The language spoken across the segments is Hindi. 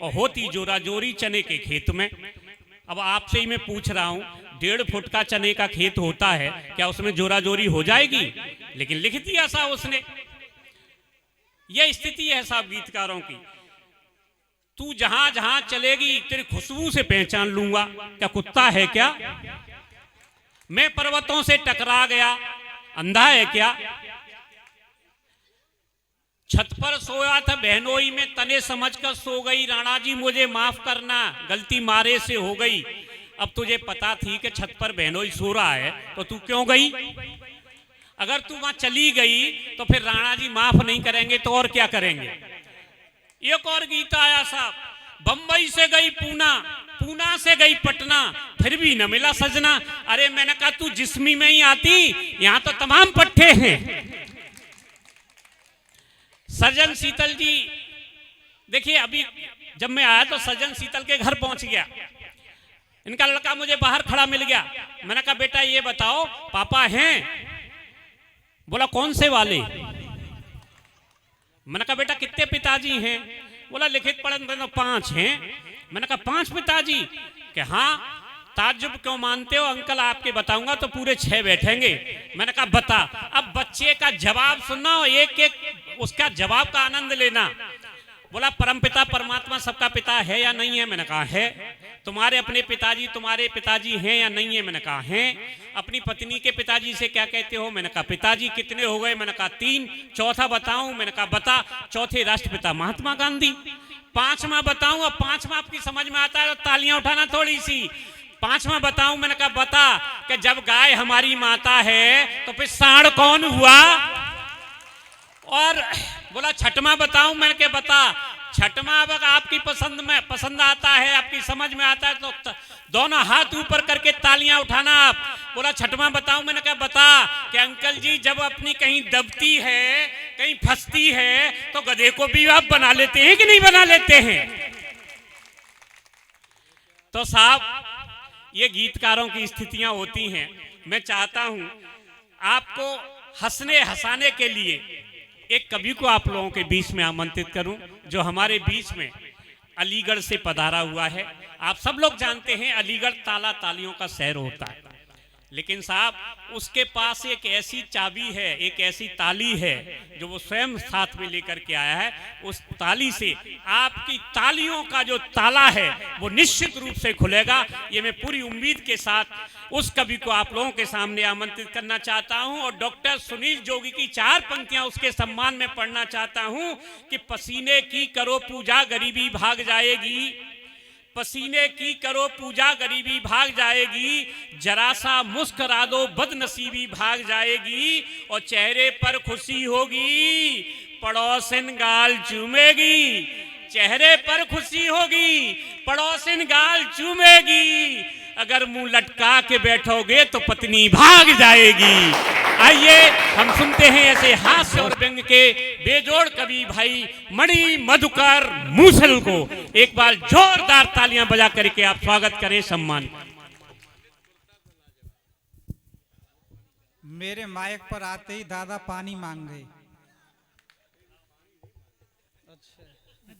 और होती जोरा जोरी चने के खेत में। अब आपसे ही मैं पूछ रहा हूं, 1.5 फुट का चने का खेत होता है, क्या उसमें जोरा जोरी हो जाएगी? लेकिन लिख दिया सा उसने। यह स्थिति है साहब गीतकारों की। तू जहां जहां चलेगी तेरी खुशबू से पहचान लूंगा। क्या कुत्ता है क्या? मैं पर्वतों से टकरा गया, अंधा है क्या? छत पर सोया था बहनोई में, तने समझकर सो गई। राणा जी मुझे माफ करना, गलती मारे से हो गई। अब तुझे पता थी कि छत पर बहनोई सो रहा है, तो तू क्यों गई? अगर तू वहां चली गई तो फिर राणा जी माफ नहीं करेंगे तो और क्या करेंगे? एक और गीत आया साहब, बंबई से गई पूना, पूना से गई पटना, फिर भी न मिला सजना। अरे मैंने कहा तू जिस्मी में ही आती, यहां तो तमाम पट्टे हैं। सजन शीतल जी, देखिए अभी जब मैं आया तो सजन शीतल के घर पहुंच गया। इनका लड़का मुझे बाहर खड़ा मिल गया। मैंने कहा बेटा ये बताओ पापा हैं? बोला कौन से वाले? मैंने कहा बेटा कितने पिताजी हैं? बोला लिखित पढ़न 5 हैं। मैंने कहा 5 पिताजी? कि हाँ। ताज्जुब क्यों मानते हो अंकल, आपके बताऊंगा तो पूरे 6 बैठेंगे। मैंने कहा बता। अब बच्चे का जवाब सुनना और एक एक उसका जवाब का आनंद लेना। बोला परमपिता परमात्मा सबका पिता है या नहीं है? मैंने कहा है। तुम्हारे अपने पिताजी तुम्हारे पिताजी हैं या नहीं है? मैंने कहा हैं। अपनी पत्नी के पिताजी से क्या कहते हो? मैंने कहा पिताजी। कितने हो गए? मैंने कहा 3। चौथा बताऊं? मैंने कहा बता। चौथे राष्ट्रपिता महात्मा गांधी। 5वां बताऊं? अब 5वां आपकी समझ में आता है तो तालियां उठाना थोड़ी सी। 5वां बताऊं? मैंने कहा बता। कि जब गाय हमारी माता है तो फिर सांड कौन हुआ? और बोला 6वां बताऊं? मैंने कहा बता। 6वां अगर आपकी पसंद आता है, आपकी समझ में आता है तो दोनों हाथ ऊपर करके तालियां उठाना आप। बोला 6वां बताऊं? मैंने कहा बता। कि अंकल जी जब अपनी कहीं दबती है, कहीं फंसती है तो गधे को भी आप बना लेते हैं कि नहीं बना लेते हैं? तो साहब ये गीतकारों की स्थितियां होती हैं। मैं चाहता हूं आपको हंसने हंसाने के लिए एक कवि को आप लोगों के बीच में आमंत्रित करूं, जो हमारे बीच में अलीगढ़ से पधारा हुआ है। आप सब लोग जानते हैं अलीगढ़ ताला तालियों का शहर होता है, लेकिन साहब उसके पास एक ऐसी चाबी है, एक ऐसी ताली है जो वो स्वयं साथ में लेकर के आया है। उस ताली से आपकी तालियों का जो ताला है वो निश्चित रूप से खुलेगा। ये मैं पूरी उम्मीद के साथ उस कवि को आप लोगों के सामने आमंत्रित करना चाहता हूं और डॉक्टर सुनील जोगी की 4 पंक्तियां उसके सम्मान में पढ़ना चाहता हूं कि पसीने की करो पूजा गरीबी भाग जाएगी, पसीने की करो पूजा गरीबी भाग जाएगी, जरा सा मुस्कुरा दो बदनसीबी भाग जाएगी, और चेहरे पर खुशी होगी पड़ोसिन गाल चूमेगी। चेहरे पर खुशी होगी पड़ोसिन गाल चूमेगी, अगर मुंह लटका के बैठोगे तो पत्नी भाग जाएगी। आइए हम सुनते हैं ऐसे हास्य और व्यंग के बेजोड़ कवि भाई मणि मधुकर मूसल को। एक बार जोरदार तालियां बजा करके आप स्वागत करें, सम्मान। मेरे माइक पर आते ही दादा पानी मांग गए।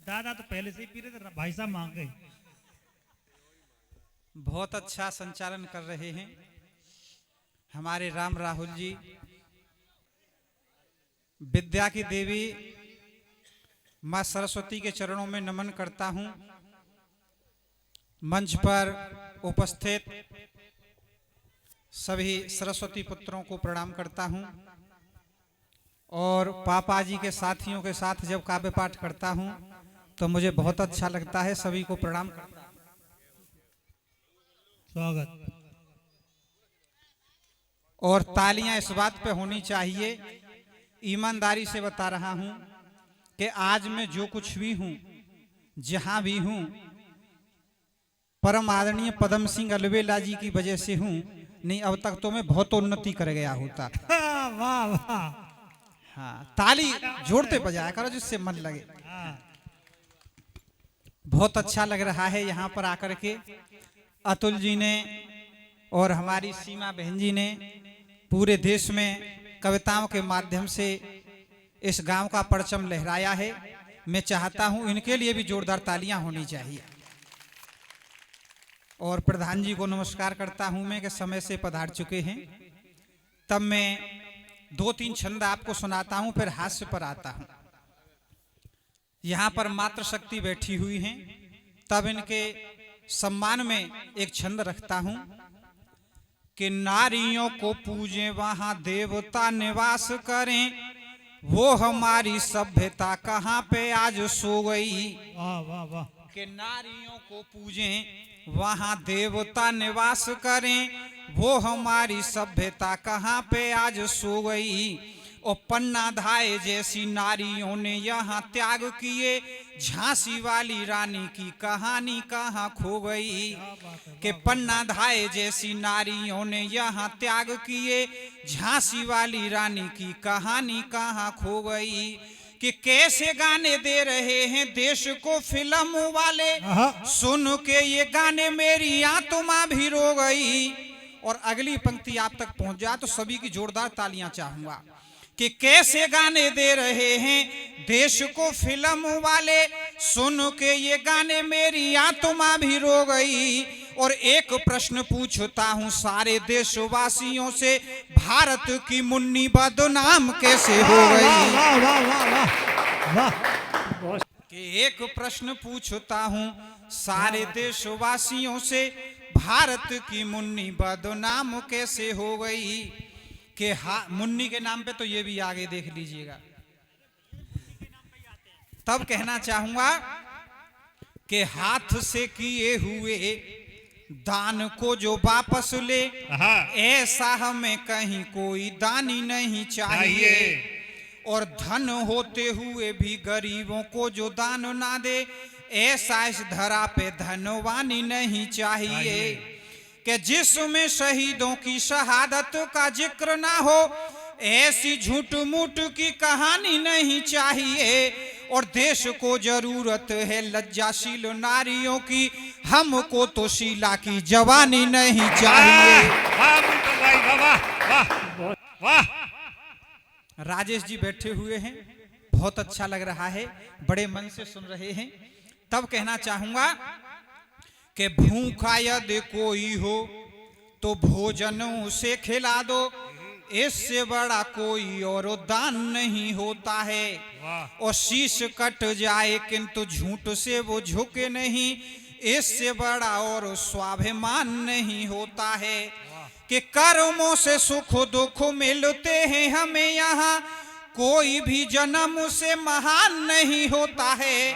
दादा तो पहले से ही पी रहे थे, भाई साहब मांग गए। बहुत अच्छा संचालन कर रहे हैं हमारे राम राहुल जी। विद्या की देवी मां सरस्वती के चरणों में नमन करता हूं। मंच पर उपस्थित सभी सरस्वती पुत्रों को प्रणाम करता हूं और पापा जी के साथियों के साथ जब काव्य पाठ करता हूं तो मुझे बहुत अच्छा लगता है। सभी को प्रणाम करता हूं। स्वागत। और तालियां इस बात पे होनी चाहिए, ईमानदारी से बता रहा हूं कि आज मैं जो कुछ भी हूं, जहां भी हूं, परम आदरणीय पदम सिंह अलवेला जी की वजह से हूं। नहीं अब तक तो मैं बहुत उन्नति कर गया होता। वाह वाह। हाँ, ताली जोड़ते बजाया करो जिससे मन लगे। बहुत अच्छा लग रहा है यहाँ पर आकर के। अतुल जी ने और हमारी सीमा बहन जी ने पूरे देश में कविताओं के माध्यम से इस गांव का परचम लहराया है। मैं चाहता हूं इनके लिए भी जोरदार तालियां होनी चाहिए। और प्रधान जी को नमस्कार करता हूं मैं कि समय से पधार चुके हैं। तब मैं 2-3 छंद आपको सुनाता हूं, फिर हास्य पर आता हूं। यहां पर मातृशक्ति बैठी हुई हैं, तब इनके सम्मान में एक छंद रखता हूं कि नारियों को पूजें वहां देवता निवास करें, वो हमारी सभ्यता कहां पे आज सो गई। वाह वाह वाह। कि नारियों को पूजें वहां देवता निवास करें, वो हमारी सभ्यता कहां पे आज सो गई। और पन्ना धाय जैसी नारियों ने यहाँ त्याग किए, झांसी वाली रानी की कहानी कहाँ खो गई। कि पन्ना धाय जैसी नारियों ने यहाँ त्याग किए, झांसी वाली रानी की कहानी कहाँ खो गई। कि कैसे गाने दे रहे हैं देश को फिल्म वाले, सुन के ये गाने मेरी आत्मा भी रो गई। और अगली पंक्ति आप तक पहुंच जाए तो सभी की जोरदार तालियां चाहूंगा। कि कैसे गाने दे रहे हैं देश को फिल्म वाले, सुन के ये गाने मेरी आत्मा भी रो गई। और एक प्रश्न पूछता हूं सारे देशवासियों से, भारत की मुन्नी बदनाम कैसे हो गई। वाह वाह वाह वाह। कि एक प्रश्न पूछता हूं सारे देशवासियों से, भारत की मुन्नी बदनाम कैसे हो गई। कि मुन्नी के नाम पे तो ये भी आगे देख लीजिएगा। तब कहना चाहूंगा कि हाथ से किए हुए दान को जो वापस ले, ऐसा हमें कहीं कोई दानी नहीं चाहिए। और धन होते हुए भी गरीबों को जो दान ना दे, ऐसा इस धरा पे धनवानी नहीं चाहिए। कि जिसमें शहीदों की शहादत का जिक्र ना हो, ऐसी झूठ मूठ की कहानी नहीं चाहिए। और देश को जरूरत है लज्जाशील नारियों की, हमको तो शीला की जवानी नहीं चाहिए। राजेश जी बैठे हुए हैं, बहुत अच्छा लग रहा है, बड़े मन से सुन रहे हैं। तब कहना चाहूंगा कि भूखा यदि कोई हो तो भोजन उसे खिला दो, इससे बड़ा कोई और दान नहीं होता है। और शीश कट जाए किंतु झूठ से वो झुके नहीं, इससे बड़ा और स्वाभिमान नहीं होता है। कि कर्मों से सुख दुख मिलते हैं हमें यहाँ, कोई भी जन्म से महान नहीं होता है।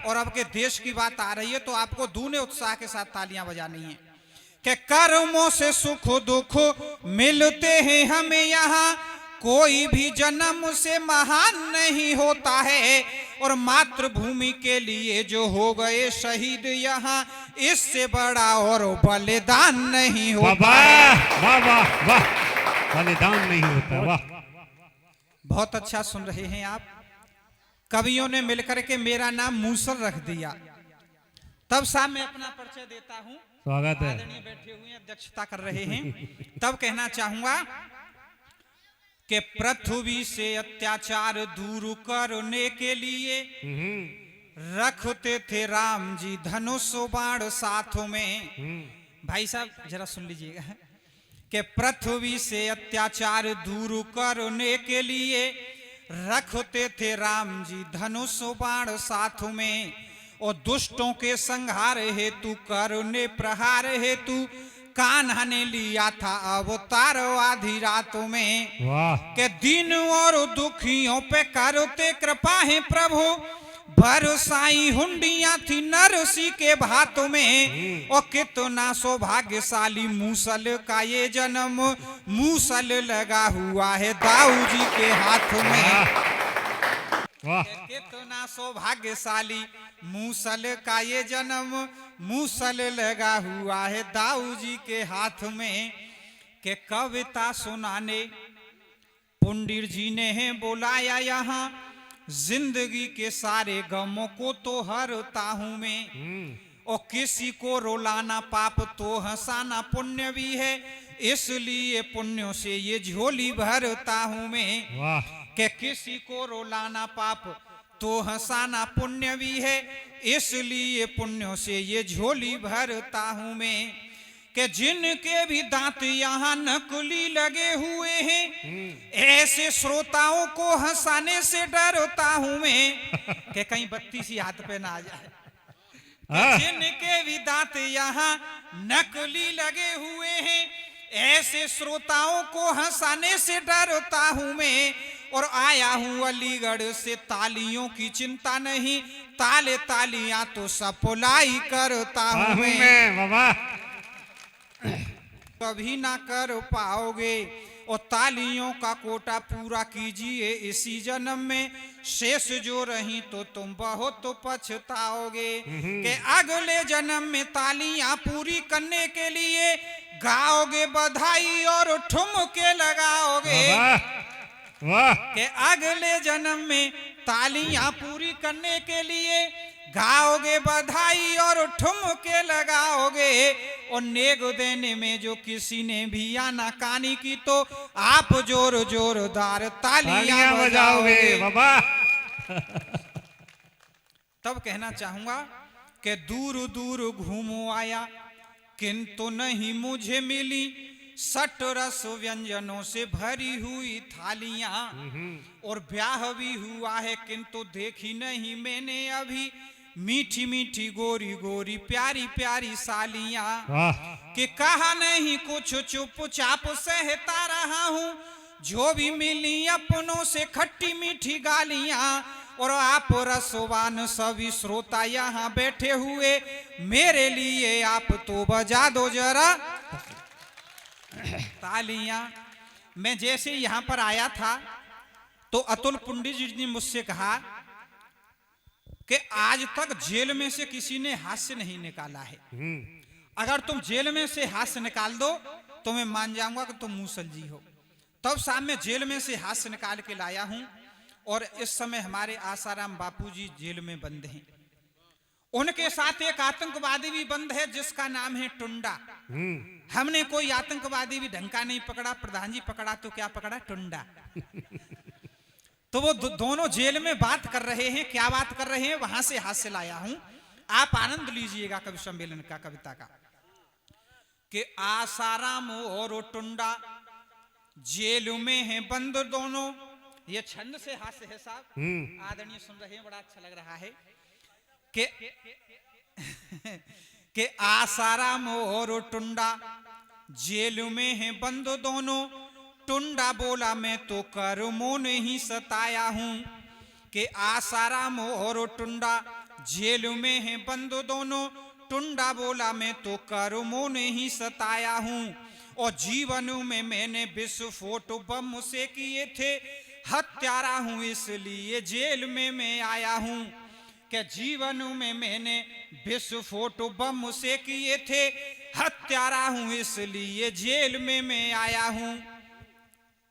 और अब के देश की बात आ रही है तो आपको दूने उत्साह के साथ तालियां बजानी है। कि कर्मों से सुख दुख मिलते हैं हमें यहाँ, कोई भी जन्म से महान नहीं होता है। और मातृभूमि के लिए जो हो गए शहीद यहाँ, इससे बड़ा और बलिदान नहीं होता। वाह वाह वाह, बलिदान नहीं होता। वाह, बहुत अच्छा सुन रहे हैं आप। कवियों ने मिलकर के मेरा नाम मूसल रख दिया। तब साहब मैं अपना परिचय देता हूं। स्वागत है। आदरणीय बैठे हुए हैं, अध्यक्षता कर रहे हैं। तब कहना चाहूंगा कि पृथ्वी से अत्याचार दूर करने के लिए रखते थे राम जी धनुष बाण साथों में। भाई साहब जरा सुन लीजिएगा कि पृथ्वी से अत्याचार दूर करने के लिए रखते थे राम जी धनुष बाण साथ में। और दुष्टों के संहार हेतु करने प्रहार हेतु कान्हा ने लिया था अवतार आधी रातों में। वाह, के दिन और दुखियों पे करते कृपा है प्रभु, बरसाई हुंडियां थी नरसी के भातों में। और कितना सौभाग्यशाली मूसल का ये जन्म, मूसल लगा हुआ है दाऊ जी के हाथ में। वाह, कितना सौभाग्यशाली मूसल का ये जन्म, मूसल लगा हुआ है दाऊ जी के हाथ में। के कविता सुनाने पंडित जी ने है बुलाया यहाँ, जिंदगी के सारे गमों को तो हरता हूं मैं। और किसी को रुलाना पाप तो हंसाना पुण्य भी है, इसलिए पुण्यों से ये झोली भरता हूं मैं। वाह, कि किसी को रुलाना पाप तो हंसाना पुण्य भी है, इसलिए पुण्यों से ये झोली भरता हूं मैं। कि जिनके भी दांत यहाँ नकली लगे हुए हैं, ऐसे श्रोताओं को हंसाने से डरता हूं मैं कि कहीं बत्ती सी हाथ पे ना आ जाए। जिनके भी दांत यहाँ नकली लगे हुए हैं, ऐसे श्रोताओं को हंसाने से डरता हूं मैं। और आया हूं अलीगढ़ से, तालियों की चिंता नहीं, ताले तालियां तो सप्लाई करता हूं मैं। बाबा कभी ना कर पाओगे, और तालियों का कोटा पूरा कीजिए इसी जन्म में, शेष जो रही तो तुम बहुत पछताओगे। कि अगले जन्म में तालियां पूरी करने के लिए गाओगे बधाई और ठुमके लगाओगे। वाह कि अगले जन्म में तालियां पूरी करने के लिए गाओगे बधाई और ठुमके लगाओगे। और नेग देने में जो किसी ने भी आनाकानी की, तो आप जोर जोरदार तालियां बजाओगे बाबा। तब कहना चाहूंगा कि दूर दूर घूमो आया, किंतु नहीं मुझे मिली सट रस व्यंजनों से भरी हुई थालियां। और ब्याह भी हुआ है, किंतु देखी नहीं मैंने अभी मीठी मीठी गोरी गोरी प्यारी प्यारी सालियां। कि कहा नहीं कुछ चुपचाप सहता रहा हूं, जो भी मिली अपनों से खट्टी मीठी गालियां। और आप रसवान सभी श्रोता यहाँ बैठे हुए, मेरे लिए आप तो बजा दो जरा तालियां। मैं जैसे यहाँ पर आया था, तो अतुल पंडित जी ने मुझसे कहा कि आज तक जेल में से किसी ने हास्य नहीं निकाला है। अगर तुम जेल में से हास्य निकाल दो तो मैं मान जाऊंगा कि तुम मूसल जी हो। तब साहब मैं जेल में से हास्य निकाल के लाया हूं, और इस समय हमारे आसाराम बापूजी जेल में बंद हैं। उनके साथ एक आतंकवादी भी बंद है जिसका नाम है टुंडा। हमने कोई आतंकवादी भी ढंग का नहीं पकड़ा, प्रधान जी पकड़ा तो क्या पकड़ा, टुंडा। तो वो दोनों जेल में बात कर रहे हैं। क्या बात कर रहे हैं, वहां से हास्य लाया हूं, आप आनंद लीजिएगा कवि सम्मेलन का, कविता का। कि आसाराम और टुंडा जेल में हैं बंद दोनों। ये छंद से हास्य है साहब, आदरणीय सुन रहे हैं, बड़ा अच्छा लग रहा है। कि आसाराम और टुंडा जेल में हैं बंद दोनों। टुंडा बोला मैं तो कर्मों ने ही सताया हूं। कि आसाराम और टुंडा जेल में हैं बंद दोनों। टुंडा बोला मैं तो कर्मों ने ही सताया हूं। और जीवन में मैंने विस्फोट बम से किए थे, हत्यारा हूं इसलिए जेल में मैं आया हूं। कि जीवन में मैंने विस्फोट बम से किए थे, हत्यारा हूं इसलिए जेल में मैं आया हूं।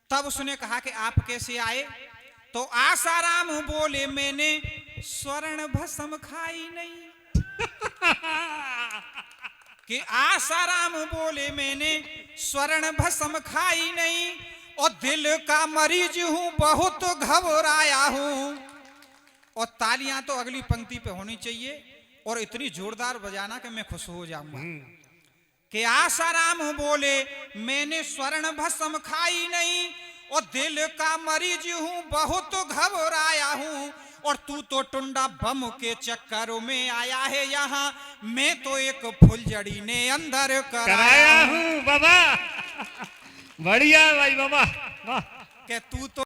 तब उसने कहा कि आप कैसे आए, तो आसाराम बोले मैंने स्वर्ण भस्म खाई नहीं। कि आसाराम बोले मैंने स्वर्ण भस्म खाई नहीं, और दिल का मरीज हूं बहुत घबराया हूं। और तालियां तो अगली पंक्ति पे होनी चाहिए, और इतनी जोरदार बजाना कि मैं खुश हो जाऊंगा। कि आसाराम बोले मैंने स्वर्ण भस्म खाई नहीं, और दिल का मरीज हूं बहुत घबराया हूं। और तू तो टुंडा बम के चक्करों में आया है यहाँ, मैं तो एक फुलझड़ी ने अंदर कराया हूं। बाबा। बढ़िया भाई बाबा। कि तू तो